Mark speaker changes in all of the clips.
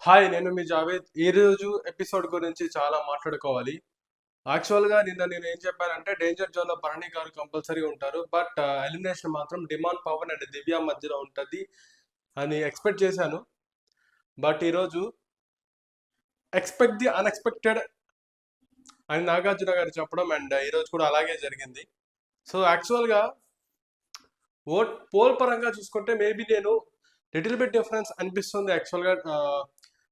Speaker 1: Hi, నేను మీ జావేద్. ఈ రోజు ఎపిసోడ్ గురించి చాలా మాట్లాడుకోవాలి. యాక్చువల్గా నిన్న నేను ఏం చెప్పానంటే డేంజర్ జోన్లో భరణి గారు కంపల్సరీ ఉంటారు. బట్ ఎలిమినేషన్ మాత్రం డిమాండ్ పవన్ అండ్ దివ్య మధ్యలో ఉంటుంది అని ఎక్స్పెక్ట్ చేశాను. బట్ ఈరోజు ఎక్స్పెక్ట్ ది అన్ఎక్స్పెక్టెడ్ అని నాగార్జున గారు చెప్పడం, అండ్ ఈరోజు కూడా అలాగే జరిగింది. సో యాక్చువల్గా పోల్ పరంగా చూసుకుంటే మేబీ నేను లిటిల్ బిట్ డిఫరెన్స్ అనిపిస్తుంది. యాక్చువల్గా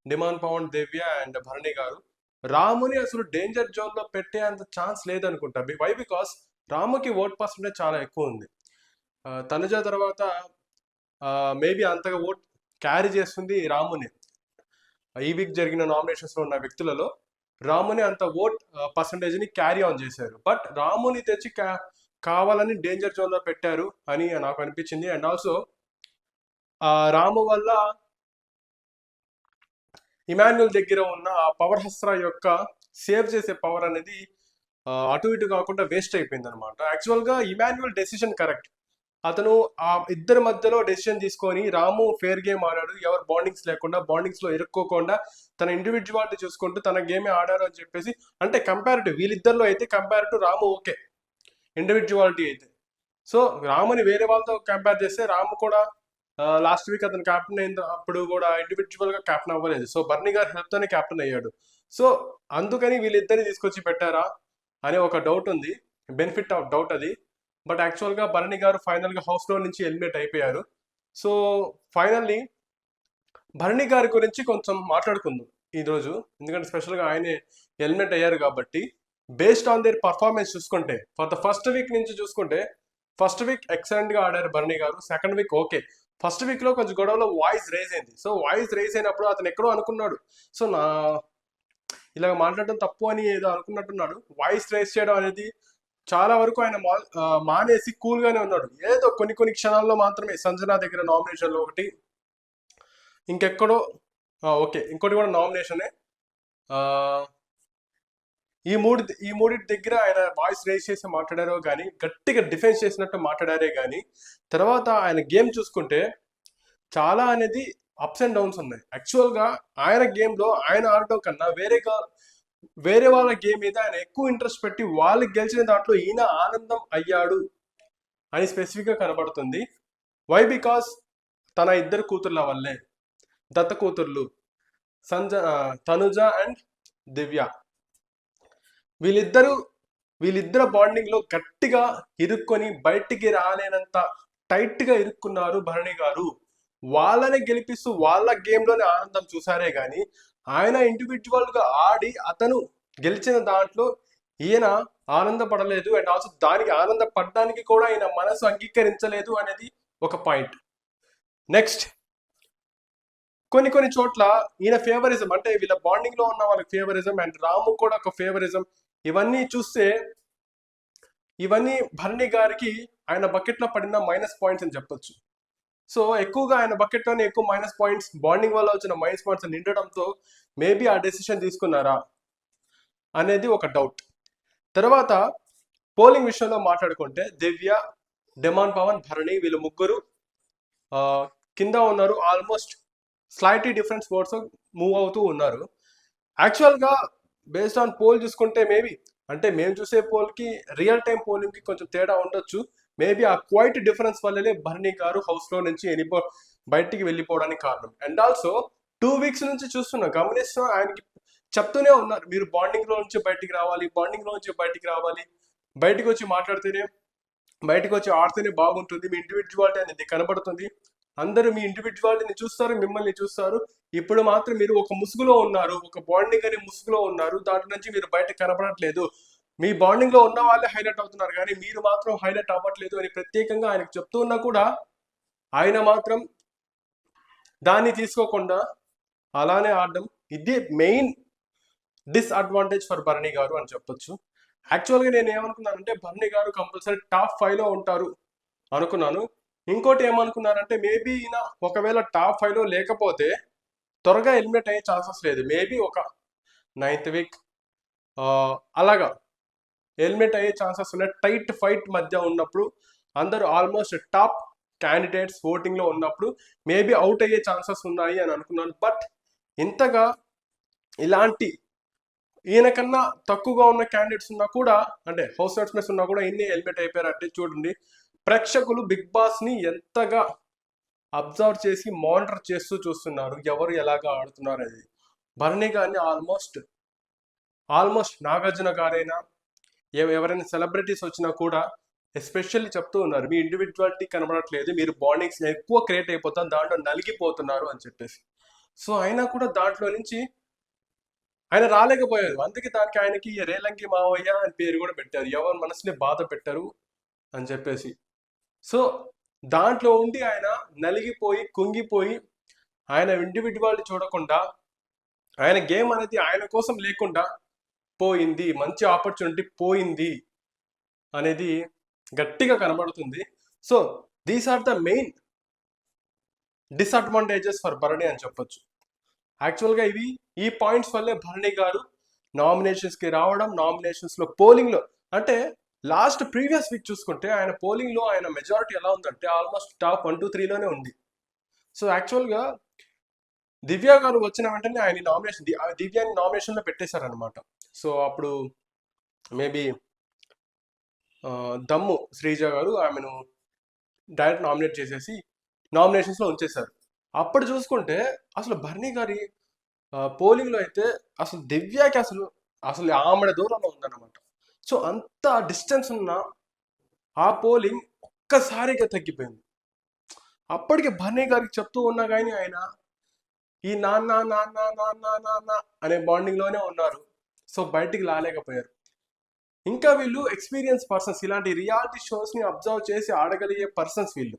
Speaker 1: డిమాండ్ పవన్, దివ్య అండ్ భరణి గారు రాముని అసలు డేంజర్ జోన్ లో పెట్టే అంత ఛాన్స్ లేదనుకుంటా. వై బికాస్ రాముకి ఓట్ పర్సెంటేజ్ చాలా ఎక్కువ ఉంది. తనుజ తర్వాత మేబీ అంతగా ఓట్ క్యారీ చేస్తుంది రాముని. ఈ వీక్ జరిగిన నామినేషన్స్ లో ఉన్న వ్యక్తులలో రాముని అంత ఓట్ పర్సంటేజ్ ని క్యారీ ఆన్ చేశారు. బట్ రాముని తెచ్చి కావాలని డేంజర్ జోన్ లో పెట్టారు అని నాకు అనిపించింది. అండ్ ఆల్సో రాము వల్ల ఇమాన్యుల్ దగ్గర ఉన్న ఆ పవర్ హస్త్ర యొక్క సేవ్ చేసే పవర్ అనేది అటు ఇటు కాకుండా వేస్ట్ అయిపోయింది అనమాట. యాక్చువల్గా ఇమాన్యుల్ డెసిషన్ కరెక్ట్. అతను ఆ ఇద్దరి మధ్యలో డెసిషన్ తీసుకొని రాము ఫేర్ గేమ్ ఆడాడు. ఎవరు బాండింగ్స్ లో ఇరుక్కోకుండా తన ఇండివిజువాలిటీ చూసుకుంటూ తన గేమే ఆడారు అని చెప్పేసి. అంటే కంపారిటివ్ వీళ్ళిద్దరిలో అయితే కంపారిటివ్ రాము ఓకే, ఇండివిజువాలిటీ అయితే. సో రాముని వేరే వాళ్ళతో కంపేర్ చేస్తే రాము కూడా లాస్ట్ వీక్ అతను క్యాప్టెన్ అయిన అప్పుడు కూడా ఇండివిజువల్ గా క్యాప్టెన్ అవ్వలేదు. సో బర్నీ గారు హెల్ప్ తోనే క్యాప్టెన్ అయ్యాడు. సో అందుకని వీళ్ళిద్దరిని తీసుకొచ్చి పెట్టారా అనే ఒక డౌట్ ఉంది. బెనిఫిట్ ఆఫ్ డౌట్ అది. బట్ యాక్చువల్గా భరణి గారు ఫైనల్గా హౌస్లో నుంచి ఎలిమినేట్ అయిపోయారు. సో ఫైనల్లీ భరణి గారి గురించి కొంచెం మాట్లాడుకుందాం ఈరోజు. ఎందుకంటే స్పెషల్గా ఆయనే ఎలిమినేట్ అయ్యారు కాబట్టి. బేస్డ్ ఆన్ దేర్ పర్ఫార్మెన్స్ చూసుకుంటే ఫర్ ద ఫస్ట్ వీక్ నుంచి చూసుకుంటే ఫస్ట్ వీక్ ఎక్సలెంట్గా ఆడారు Bharani garu. Second week okay. First వీక్లో కొంచెం గొడవలో వాయిస్ రేజ్ అయింది. సో వాయిస్ రేజ్ అయినప్పుడు అతను ఎక్కడో అనుకున్నాడు, సో ఇలాగ మాట్లాడడం తప్పు అని ఏదో అనుకున్నట్టున్నాడు. వాయిస్ రేజ్ చేయడం అనేది చాలా వరకు ఆయన మానేసి కూల్గానే ఉన్నాడు. ఏదో కొన్ని క్షణాల్లో మాత్రమే సంజన దగ్గర నామినేషన్లో ఒకటి, ఇంకెక్కడో ఓకే ఇంకోటి కూడా నామినేషనే. ఈ మూడింటి దగ్గర ఆయన వాయిస్ రేస్ చేసి మాట్లాడారో కానీ, గట్టిగా డిఫెన్స్ చేసినట్టు మాట్లాడారే కానీ, తర్వాత ఆయన గేమ్ చూసుకుంటే చాలా అనేది అప్స్ అండ్ డౌన్స్ ఉన్నాయి. యాక్చువల్గా ఆయన గేమ్లో ఆయన ఆడటం కన్నా వేరే వాళ్ళ గేమ్ మీద ఆయన ఎక్కువ ఇంట్రెస్ట్ పెట్టి వాళ్ళకి గెలిచిన దాంట్లో ఈయన ఆనందం అయ్యాడు అని స్పెసిఫిక్గా కనబడుతుంది. వై బికాస్ తన ఇద్దరు కూతుర్ల వల్లే, దత్త కూతుర్లు తనుజ అండ్ దివ్య, వీళ్ళిద్దరు బాండింగ్ లో గట్టిగా ఇరుక్కొని బయటికి రాలేనంత టైట్ గా ఇరుక్కున్నారు భరణి గారు. వాళ్ళని గెలిపిస్తూ వాళ్ళ గేమ్ లోనే ఆనందం చూసారే గాని ఆయన ఇండివిజువల్ గా ఆడి అతను గెలిచిన దాంట్లో ఈయన ఆనందపడలేదు. అండ్ ఆల్సో దానికి ఆనందపడడానికి కూడా ఈయన మనసు అంగీకరించలేదు అనేది ఒక పాయింట్. నెక్స్ట్ కొన్ని చోట్ల ఈయన ఫేవరిజం, అంటే వీళ్ళ బాండింగ్ లో ఉన్న వాళ్ళకి ఫేవరిజం అండ్ రాము కూడా ఒక ఫేవరిజం. ఇవన్నీ చూస్తే ఇవన్నీ భరణి గారికి ఆయన బకెట్లో పడిన మైనస్ పాయింట్స్ అని చెప్పొచ్చు. సో ఎక్కువగా ఆయన బకెట్లోనే ఎక్కువ మైనస్ పాయింట్స్, బాండింగ్ వల్ల వచ్చిన మైనస్ పాయింట్స్ నిండడంతో మేబీ ఆ డెసిషన్ తీసుకున్నారా అనేది ఒక డౌట్. తర్వాత పోలింగ్ విషయంలో మాట్లాడుకుంటే దివ్య, డిమాండ్ పవన్, భరణి వీళ్ళు ముగ్గురు కింద ఉన్నారు. Almost slightly different sports move అవుతూ ఉన్నారు. యాక్చువల్గా బేస్డ్ ఆన్ పోల్ చూసుకుంటే మేబీ, అంటే మేము చూసే పోల్కి రియల్ టైం పోలింగ్కి కొంచెం తేడా ఉండొచ్చు. మేబీ ఆ క్వైట్ డిఫరెన్స్ వల్లనే భరణి గారు హౌస్లో నుంచి బయటికి వెళ్ళిపోవడానికి కారణం. అండ్ ఆల్సో 2 వీక్స్ నుంచి గమనిస్తున్నాం ఆయనకి చెప్తూనే ఉన్నారు, మీరు బాండింగ్లో నుంచి బయటికి రావాలి, బయటికి వచ్చి మాట్లాడితేనే, బయటకు వచ్చి ఆడితేనే బాగుంటుంది, మీ ఇండివిజువాలిటీ అనేది కనబడుతుంది, అందరూ మీ ఇండివిజువాలిటీని చూస్తారు, మిమ్మల్ని చూస్తారు. ఇప్పుడు మాత్రం మీరు ఒక ముసుగులో ఉన్నారు, ఒక బాండింగ్ అనే ముసుగులో ఉన్నారు, దాంట్లో నుంచి మీరు బయట కనబడట్లేదు. మీ బాండింగ్ లో ఉన్న వాళ్ళే హైలైట్ అవుతున్నారు కానీ మీరు మాత్రం హైలైట్ అవ్వట్లేదు అని ప్రత్యేకంగా ఆయనకు చెప్తూ ఉన్నా కూడా ఆయన మాత్రం దాన్ని తీసుకోకుండా అలానే ఆడడం, ఇది main disadvantage for Bharani garu అని చెప్పొచ్చు. యాక్చువల్గా నేను ఏమనుకున్నానంటే భరణి గారు కంపల్సరీ టాప్ 5లో ఉంటారు అనుకున్నాను. ఇంకోటి ఏమనుకున్నారంటే మేబీ ఈయన ఒకవేళ టాప్ 5లో లేకపోతే త్వరగా ఎలిమినేట్ అయ్యే ఛాన్సెస్ లేదు. మేబీ ఒక 9th వీక్ అలాగా ఎలిమినేట్ అయ్యే ఛాన్సెస్ ఉన్నాయి. టైట్ ఫైట్ మధ్య ఉన్నప్పుడు, అందరూ ఆల్మోస్ట్ టాప్ క్యాండిడేట్స్ ఓటింగ్లో ఉన్నప్పుడు మేబీ అవుట్ అయ్యే ఛాన్సెస్ ఉన్నాయి అని అనుకున్నాను. బట్ ఇంతగా ఇలాంటి ఈయన కన్నా తక్కువగా ఉన్న క్యాండిడేట్స్ ఉన్నా కూడా, అంటే హౌస్ మేట్స్ ఉన్నా కూడా ఇన్ని ఎలిమినేట్ అయిపోయారంటే చూడండి, ప్రేక్షకులు బిగ్ బాస్ ని ఎంతగా అబ్జర్వ్ చేసి మానిటర్ చేస్తూ చూస్తున్నారు ఎవరు ఎలాగా ఆడుతున్నారు అనేది. భరణి గారిని ఆల్మోస్ట్ నాగార్జున గారైనా ఎవరైనా సెలబ్రిటీస్ వచ్చినా కూడా ఎస్పెషల్లీ చెప్తూ ఉన్నారు, మీ ఇండివిజువాలిటీ కనబడట్లేదు, మీరు బాండింగ్స్ ఎక్కువ క్రియేట్ అయిపోతారు, దాంట్లో నలిగిపోతున్నారు అని చెప్పేసి. సో అయినా కూడా దాంట్లో నుంచి ఆయన రాలేకపోయారు. అందుకే దానికి ఆయనకి రేలంగి మావయ్య అని పేరు కూడా పెట్టారు, ఎవరి మనసుని బాధ పెట్టరు అని చెప్పేసి. సో దాంట్లో ఉండి ఆయన నలిగిపోయి కుంగిపోయి ఆయన ఇండివిజువాలిటీ చూడకుండా, ఆయన గేమ్ అనేది ఆయన కోసం లేకుండా పోయింది, మంచి ఆపర్చునిటీ పోయింది అనేది గట్టిగా కనబడుతుంది. So these are the main disadvantages for Bharani అని చెప్పొచ్చు. యాక్చువల్గా ఈ పాయింట్స్ వల్లే భరణి గారు నామినేషన్స్కి రావడం, నామినేషన్స్లో పోలింగ్లో, అంటే లాస్ట్ ప్రీవియస్ వీక్ చూసుకుంటే ఆయన పోలింగ్లో ఆయన మెజారిటీ ఎలా ఉందంటే ఆల్మోస్ట్ టాప్ 1 to 3లోనే ఉంది. సో యాక్చువల్గా దివ్య గారు వచ్చిన వెంటనే ఆయన దివ్యాని నామినేషన్లో పెట్టేశారనమాట. సో అప్పుడు మేబీ దమ్ము శ్రీజ గారు ఆమెను డైరెక్ట్ నామినేట్ చేసేసి నామినేషన్స్లో ఉంచేశారు. అప్పుడు చూసుకుంటే అసలు భరణి గారి పోలింగ్లో అయితే అసలు దివ్యకి అసలు ఆమెడ దూరంలో ఉందన్నమాట. సో అంత డిస్టెన్స్ ఉన్న ఆ పోలింగ్ ఒక్కసారిగా తగ్గిపోయింది. అప్పటికి భరణి గారికి చెప్తూ ఉన్నా కానీ ఆయన ఈ నాన్న నాన్న నాన్న నాన్న అనే బాండింగ్లోనే ఉన్నారు. సో బయటికి రాలేకపోయారు. ఇంకా వీళ్ళు ఎక్స్పీరియన్స్ పర్సన్స్, ఇలాంటి రియాలిటీ షోస్ని అబ్జర్వ్ చేసి ఆడగలిగే పర్సన్స్ వీళ్ళు.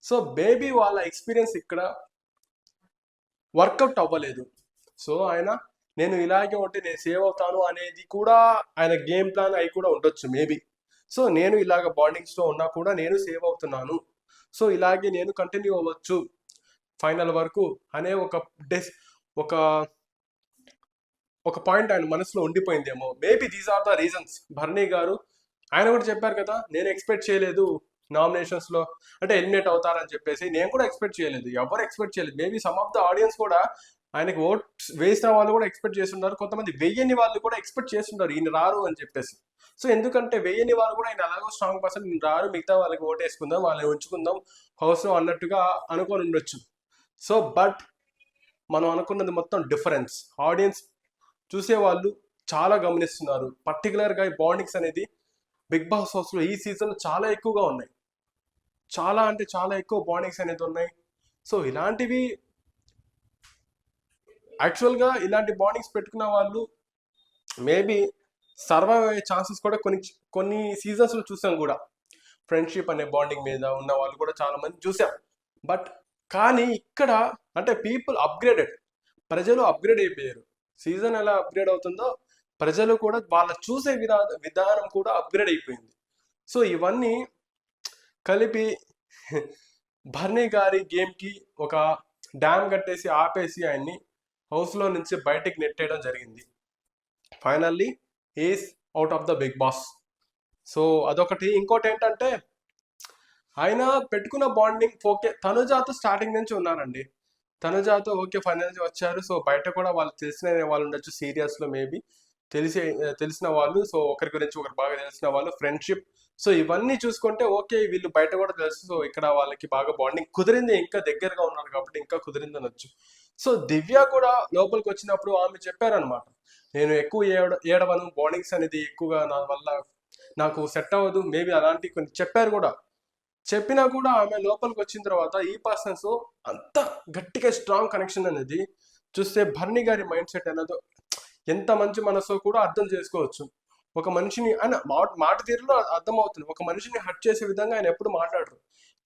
Speaker 1: సో బేబీ వాళ్ళ ఎక్స్పీరియన్స్ ఇక్కడ వర్కౌట్ అవ్వలేదు. సో ఆయన నేను ఇలాగే ఉంటే నేను సేవ్ అవుతాను అనేది కూడా ఆయన గేమ్ ప్లాన్ అయి కూడా ఉండొచ్చు మేబీ. సో నేను ఇలాగ బాండింగ్స్లో ఉన్నా కూడా నేను సేవ్ అవుతున్నాను, సో ఇలాగే నేను కంటిన్యూ అవ్వచ్చు ఫైనల్ వరకు అనే ఒక పాయింట్ ఆయన మనసులో ఉండిపోయిందేమో. Maybe these are the reasons. Bharani గారు ఆయన కూడా చెప్పారు కదా, నేను ఎక్స్పెక్ట్ చేయలేదు నామినేషన్స్లో అంటే ఎలిమినేట్ అవుతారని చెప్పేసి. నేను కూడా ఎక్స్పెక్ట్ చేయలేదు, ఎవరు ఎక్స్పెక్ట్ చేయలేదు. Maybe some of the audience కూడా ఆయనకి ఓట్స్ వేసిన వాళ్ళు కూడా ఎక్స్పెక్ట్ చేస్తున్నారు, కొంతమంది వెయ్యని వాళ్ళు కూడా ఎక్స్పెక్ట్ చేస్తున్నారు ఈయన రారు అని చెప్పేసి. సో ఎందుకంటే వెయ్యని వాళ్ళు కూడా ఆయన అలాగో స్ట్రాంగ్ పర్సన్, ఈయన రారు, మిగతా వాళ్ళకి ఓట్ వేసుకుందాం, వాళ్ళని ఉంచుకుందాం హౌస్లో అన్నట్టుగా అనుకొని ఉండొచ్చు. సో బట్ మనం అనుకున్నది మొత్తం డిఫరెన్స్. ఆడియన్స్ చూసేవాళ్ళు చాలా గమనిస్తున్నారు. పర్టికులర్గా ఈ బాండింగ్స్ అనేది బిగ్ బాస్ హౌస్లో ఈ సీజన్ చాలా ఎక్కువగా ఉన్నాయి. చాలా అంటే చాలా ఎక్కువ బాండింగ్స్ అనేది ఉన్నాయి. సో ఇలాంటివి యాక్చువల్గా ఇలాంటి బాండింగ్స్ పెట్టుకున్న వాళ్ళు మేబీ సర్వైవ్ అయ్యే ఛాన్సెస్ కూడా కొన్ని సీజన్స్లో చూసాం కూడా. ఫ్రెండ్షిప్ అనే బాండింగ్ మీద ఉన్న వాళ్ళు కూడా చాలా మంది చూసాం. బట్ కానీ ఇక్కడ అంటే పీపుల్ అప్గ్రేడెడ్, ప్రజలు అప్గ్రేడ్ అయిపోయారు. సీజన్ ఎలా అప్గ్రేడ్ అవుతుందో ప్రజలు కూడా వాళ్ళ చూసే విధానం కూడా అప్గ్రేడ్ అయిపోయింది. సో ఇవన్నీ కలిపి భరణి గారి గేమ్కి ఒక డ్యామ్ కట్టేసి ఆపేసి ఆయన్ని హౌస్లో నుంచి బయటికి నెట్టేయడం జరిగింది. Finally is out of the Bigg Boss. So అదొకటి. ఇంకోటి ఏంటంటే ఆయన పెట్టుకున్న బాండింగ్ ఓకే, తనుజాతో స్టార్టింగ్ నుంచి ఉన్నారండి. తనుజాతో ఓకే ఫైనల్ నుంచి వచ్చారు. సో బయట కూడా వాళ్ళు తెలిసిన వాళ్ళు ఉండొచ్చు, సీరియస్లో మేబీ తెలిసిన వాళ్ళు, సో ఒకరి గురించి ఒకరు బాగా తెలిసిన వాళ్ళు, ఫ్రెండ్షిప్. సో ఇవన్నీ చూసుకుంటే ఓకే వీళ్ళు బయట కూడా తెలుసు. సో ఇక్కడ వాళ్ళకి బాగా బాండింగ్ కుదిరింది, ఇంకా దగ్గరగా ఉన్నారు కాబట్టి ఇంకా కుదిరింది అనొచ్చు. సో దివ్య కూడా లోపలికి వచ్చినప్పుడు ఆమె చెప్పారనమాట, నేను ఎక్కువ ఏడవను, బాండింగ్స్ అనేది ఎక్కువగా నా వల్ల నాకు సెట్ అవ్వదు, మేబీ అలాంటి కొన్ని చెప్పారు కూడా. చెప్పినా కూడా ఆమె లోపలికి వచ్చిన తర్వాత ఈ పర్సన్స్ అంత గట్టిగా స్ట్రాంగ్ కనెక్షన్ అనేది చూస్తే భరణి గారి మైండ్ సెట్ అనేది ఎంత మంచి మనసో కూడా అర్థం చేసుకోవచ్చు. ఒక మనిషిని ఆయన మాట తీరులో అర్థమవుతుంది. ఒక మనిషిని హర్ట్ చేసే విధంగా ఆయన ఎప్పుడు మాట్లాడరు.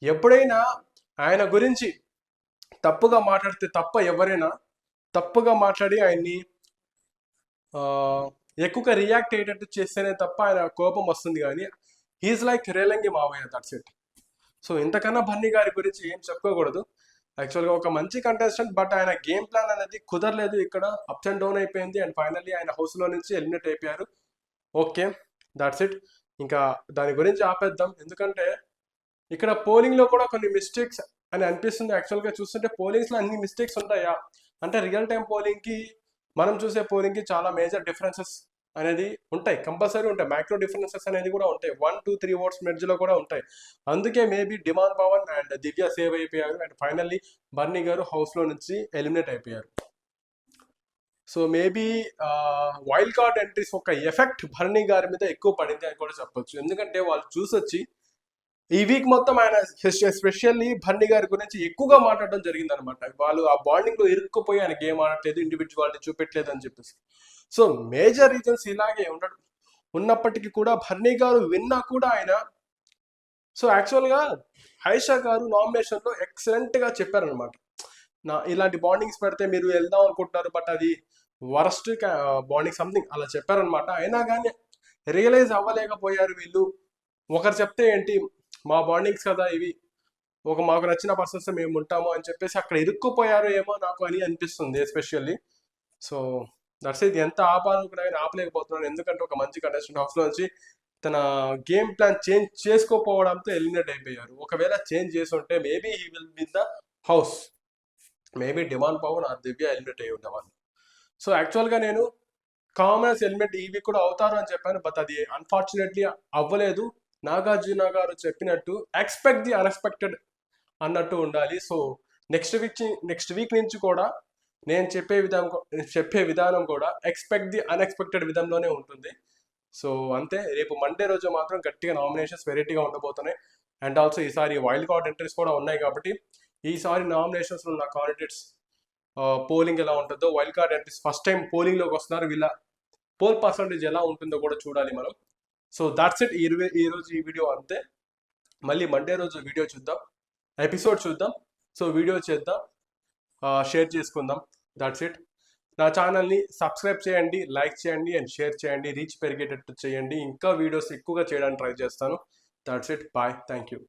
Speaker 1: ఎప్పుడైనా ఆయన గురించి తప్పుగా మాట్లాడితే తప్ప ఎవరైనా తప్పుగా మాట్లాడి ఆయన్ని ఎక్కువగా రియాక్ట్ అయ్యేటట్టు చేస్తేనే తప్ప ఆయన కోపం వస్తుంది. కానీ హీఈస్ లైక్ రేలంగి మావయ్య, దట్స్ ఇట్. సో ఇంతకన్నా భరణి గారి గురించి ఏం చెప్పుకోకూడదు. యాక్చువల్గా ఒక మంచి కంటెస్టెంట్, బట్ ఆయన గేమ్ ప్లాన్ అనేది కుదరలేదు, ఇక్కడ అప్స్ అండ్ డౌన్ అయిపోయింది. అండ్ ఫైనల్లీ ఆయన హౌస్లో నుంచి ఎలిమినేట్ అయిపోయారు. Okay, that's it. ఇంకా దాని గురించి ఆపేద్దాం, ఎందుకంటే ఇక్కడ పోలింగ్లో కూడా కొన్ని మిస్టేక్స్ అని అనిపిస్తుంది. యాక్చువల్గా చూస్తుంటే పోలింగ్స్లో అన్ని మిస్టేక్స్ ఉంటాయా? అంటే రియల్ టైం పోలింగ్కి మనం చూసే పోలింగ్కి చాలా మేజర్ డిఫరెన్సెస్ అనేది ఉంటాయి, కంపల్సరీ ఉంటాయి. మైక్రో డిఫరెన్సెస్ అనేది కూడా ఉంటాయి, 1 to 3 ఓట్స్ మధ్యలో కూడా ఉంటాయి. అందుకే maybe demon Pavan and Divya save అయిపోయారు, అండ్ ఫైనల్లీ బర్నీ గారు హౌస్లో నుంచి ఎలిమినేట్ అయిపోయారు. So maybe wild card entries ఒక ఎఫెక్ట్ భరణి గారి మీద ఎక్కువ పడింది అని కూడా చెప్పొచ్చు. ఎందుకంటే వాళ్ళు చూసొచ్చి ఈ వీక్ మొత్తం ఆయన ఎస్పెషల్లీ భరణి గారి గురించి ఎక్కువగా మాట్లాడడం జరిగింది అనమాట. వాళ్ళు ఆ బాండింగ్ లో ఇరుక్కుపోయి ఆయన గేమ్ ఆడట్లేదు, ఇండివిజువాలిటీ చూపెట్టలేదు అని చెప్పేసి. సో మేజర్ రీజన్స్ ఇలాగే ఉన్నప్పటికీ కూడా భరణి గారు విన్నా కూడా ఆయన, సో యాక్చువల్గా హైషా గారు నామినేషన్లో ఎక్సలెంట్గా చెప్పారనమాట. ఇలాంటి బాండింగ్స్ పెడితే మీరు వెళ్దాం అనుకుంటున్నారు, బట్ అది వరస్ట్ బాండింగ్ సంథింగ్ అలా చెప్పారనమాట. అయినా కానీ రియలైజ్ అవ్వలేకపోయారు వీళ్ళు. ఒకరు చెప్తే ఏంటి, మా బాండింగ్స్ కదా ఇవి, మాకు నచ్చిన పర్సన్స్ మేము ఉంటాము అని చెప్పేసి అక్కడ ఇరుక్కుపోయారు ఏమో నాకు అని అనిపిస్తుంది ఎస్పెషల్లీ. సో దట్స్ ఇది. ఎంత ఆపాలనుకున్నా ఆపలేకపోతున్నాను, ఎందుకంటే ఒక మంచి కంటెస్టెంట్ హౌస్లో నుంచి తన గేమ్ ప్లాన్ చేంజ్ చేసుకోకపోవడంతో ఎలిమినేట్ అయిపోయారు. ఒకవేళ చేంజ్ చేసి ఉంటే maybe he will win the house, maybe demon Pavan ఆ దివ్య ఎలిమినేట్ అయ్యి ఉండేవాళ్ళు. సో యాక్చువల్గా నేను కామనర్స్ ఎలిమినేట్ ఈ వీక్ కూడా అవుతారు అని చెప్పాను, బట్ అది అన్ఫార్చునేట్లీ అవ్వలేదు. నాగార్జున గారు చెప్పినట్టు ఎక్స్పెక్ట్ ది అన్ఎక్స్పెక్టెడ్ అన్నట్టు ఉండాలి. సో నెక్స్ట్ వీక్ నుంచి కూడా నేను చెప్పే విధానం కూడా ఎక్స్పెక్ట్ ది అన్ఎక్స్పెక్టెడ్ విధంలోనే ఉంటుంది. సో అంతే. రేపు మండే రోజు మాత్రం గట్టిగా నామినేషన్స్ వెరైటీగా ఉండబోతున్నాయి. అండ్ ఆల్సో ఈసారి వైల్డ్ కార్డ్ ఎంట్రీస్ కూడా ఉన్నాయి కాబట్టి ఈసారి నామినేషన్స్లో ఉన్న కాండిడేట్స్ పోలింగ్ ఎలా ఉంటుందో, wild card entries first time పోలింగ్లోకి వస్తున్నారు, వీళ్ళ పోల్ పర్సంటేజ్ ఎలా ఉంటుందో కూడా చూడాలి మనం. So that's it. ఈ రోజు ఈ వీడియో అంతే. మళ్ళీ మండే రోజు వీడియో చూద్దాం, ఎపిసోడ్ చూద్దాం. సో వీడియో చేద్దాం, షేర్ చేసుకుందాం. That's it. నా ఛానల్ని సబ్స్క్రైబ్ చేయండి, లైక్ చేయండి అండ్ షేర్ చేయండి, రీచ్ పెరిగేటట్టు చేయండి. ఇంకా వీడియోస్ ఎక్కువగా చేయడానికి ట్రై చేస్తాను. That's it. Bye. Thank you.